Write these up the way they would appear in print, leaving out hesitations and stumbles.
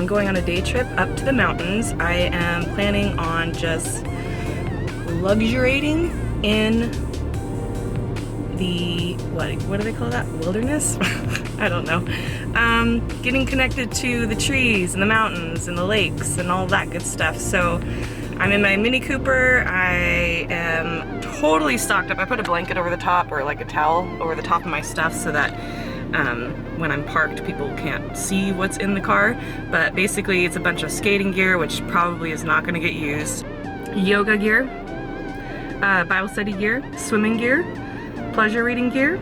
I'm going on a day trip up to the mountains. I am planning on just luxuriating in the, what do they call that? Wilderness? I don't know. Getting connected to the trees and the mountains and the lakes and all that good stuff. So I'm in my Mini Cooper. I am totally stocked up. I put a blanket over the top, or like a towel over the top of my stuff, so that when I'm parked, people can't see what's in the car. But basically it's a bunch of skating gear, which probably is not going to get used. Yoga gear, Bible study gear, swimming gear, pleasure reading gear,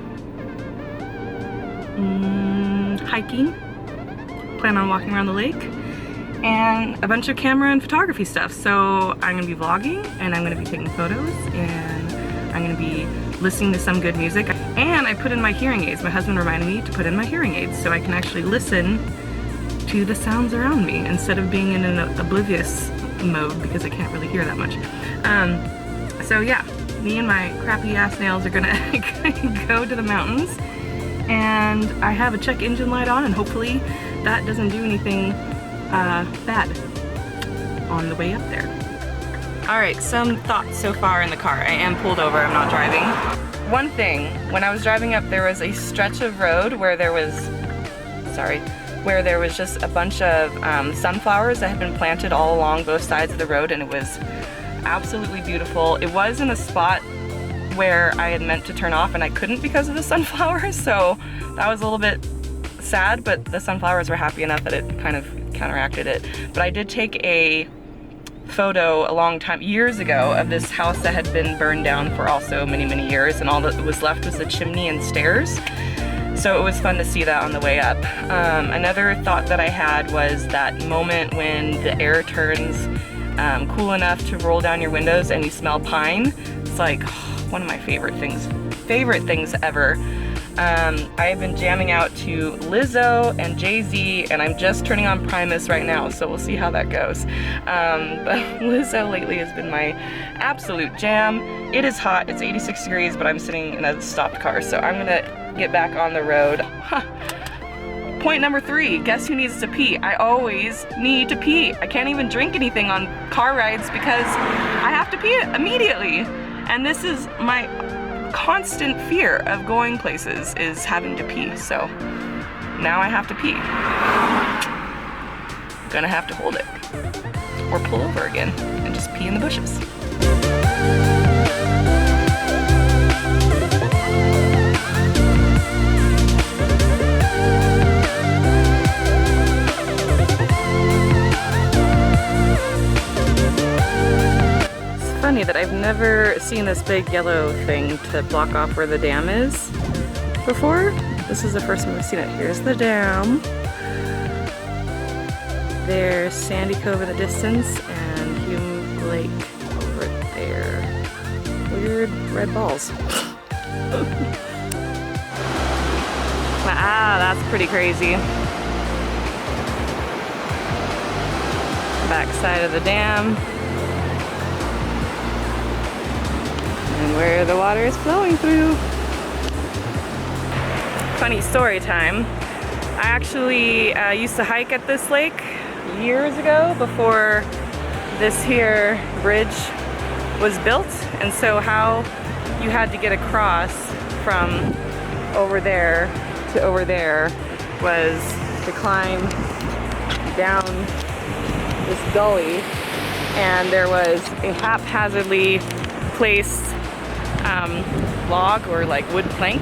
hiking, plan on walking around the lake, and a bunch of camera and photography stuff. So I'm gonna be vlogging, and I'm gonna be taking photos, and I'm gonna be listening to some good music. And I put in my hearing aids. My husband reminded me to put in my hearing aids so I can actually listen to the sounds around me instead of being in an oblivious mode, because I can't really hear that much. So yeah, me and my crappy ass nails are gonna go to the mountains, and I have a check engine light on, and hopefully that doesn't do anything bad on the way up there. Alright, some thoughts so far in the car. I am pulled over, I'm not driving. One thing, when I was driving up, there was a stretch of road where there was, where there was just a bunch of sunflowers that had been planted all along both sides of the road, and it was absolutely beautiful. It was in a spot where I had meant to turn off and I couldn't because of the sunflowers, so that was a little bit sad, but the sunflowers were happy enough that it kind of counteracted it. But I did take a photo years ago, of this house that had been burned down for also many years, and all that was left was the chimney and stairs. So it was fun to see that on the way up. Another thought that I had was that moment when the air turns cool enough to roll down your windows and you smell pine. It's like one of my favorite things ever. I have been jamming out to Lizzo and Jay-Z, and I'm just turning on Primus right now, so we'll see how that goes. But Lizzo lately has been my absolute jam. It is hot, it's 86 degrees, but I'm sitting in a stopped car, so I'm gonna get back on the road. Point number 3, guess who needs to pee? I always need to pee. I can't even drink anything on car rides because I have to pee immediately. And this is my constant fear of going places, is having to pee. So now I have to pee. Gonna have to hold it or pull over again and just pee in the bushes. Funny that I've never seen this big yellow thing to block off where the dam is before. This is the first time I've seen it. Here's the dam. There's Sandy Cove in the distance and Hume Lake over there. Weird red balls. Wow, that's pretty crazy. Back side of the dam. And where the water is flowing through. Funny story time. I actually used to hike at this lake years ago before this here bridge was built, and so how you had to get across from over there to over there was to climb down this gully, and there was a haphazardly placed log or like wood plank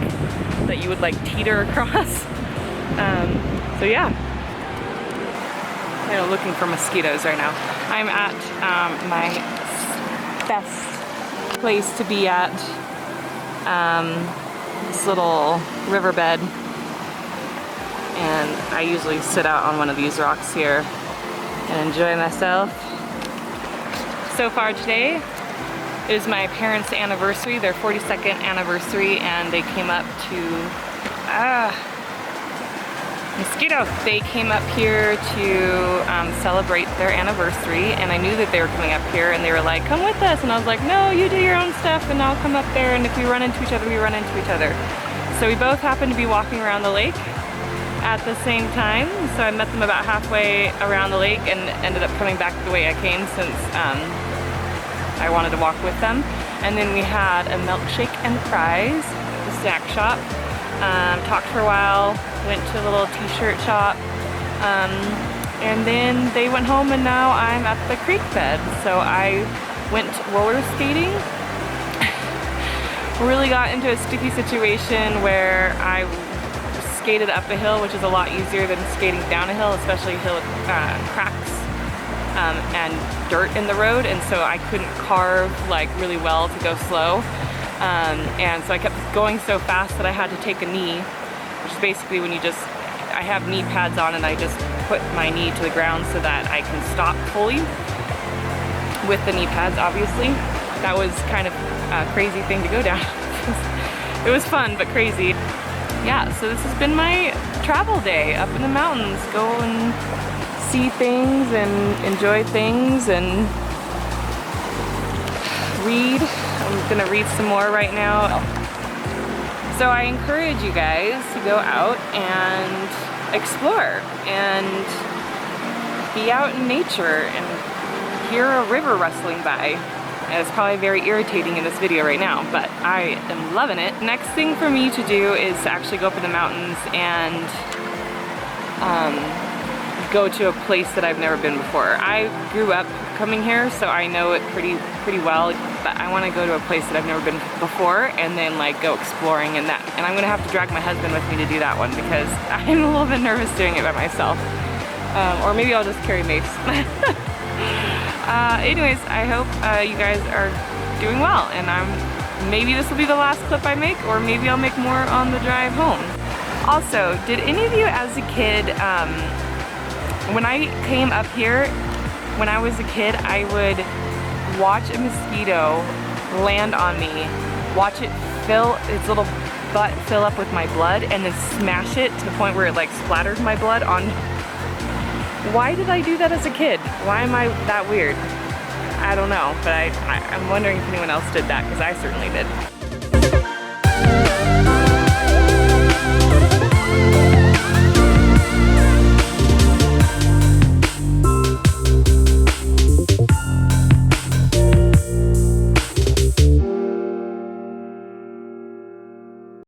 that you would like teeter across. So yeah, I'm looking for mosquitoes right now. I'm at my best place to be at, this little riverbed, and I usually sit out on one of these rocks here and enjoy myself. So far today is my parents' anniversary, their 42nd anniversary, and they came up to, mosquito! They came up here to celebrate their anniversary, and I knew that they were coming up here, and they were like, come with us, and I was like, no, you do your own stuff, and I'll come up there, and if we run into each other, we run into each other. So we both happened to be walking around the lake, at the same time. So I met them about halfway around the lake and ended up coming back the way I came since I wanted to walk with them. And then we had a milkshake and fries, the snack shop. Talked for a while, went to a little t-shirt shop, and then they went home and now I'm at the creek bed. So I went roller skating. Really got into a sticky situation where I skated up a hill, which is a lot easier than skating down a hill, especially a hill with cracks and dirt in the road, and so I couldn't carve like really well to go slow. And so I kept going so fast that I had to take a knee, which is basically when I have knee pads on and I just put my knee to the ground so that I can stop fully with the knee pads, obviously. That was kind of a crazy thing to go down. It was fun, but crazy. Yeah, so this has been my travel day up in the mountains. Go and see things and enjoy things and read. I'm gonna read some more right now. So I encourage you guys to go out and explore and be out in nature and hear a river rustling by. And it's probably very irritating in this video right now, but I am loving it. Next thing for me to do is to actually go up in the mountains and go to a place that I've never been before. I grew up coming here, so I know it pretty well, but I want to go to a place that I've never been before and then like go exploring and that. And I'm gonna have to drag my husband with me to do that one because I'm a little bit nervous doing it by myself. Or maybe I'll just carry Mace. Anyways, I hope you guys are doing well, and maybe this will be the last clip I make, or maybe I'll make more on the drive home. Also, did any of you as a kid, when I came up here, when I was a kid, I would watch a mosquito land on me, watch it fill its little butt fill up with my blood, and then smash it to the point where it like splattered my blood on. Why did I do that as a kid? Why am I that weird? I don't know, but I'm wondering if anyone else did that, because I certainly did.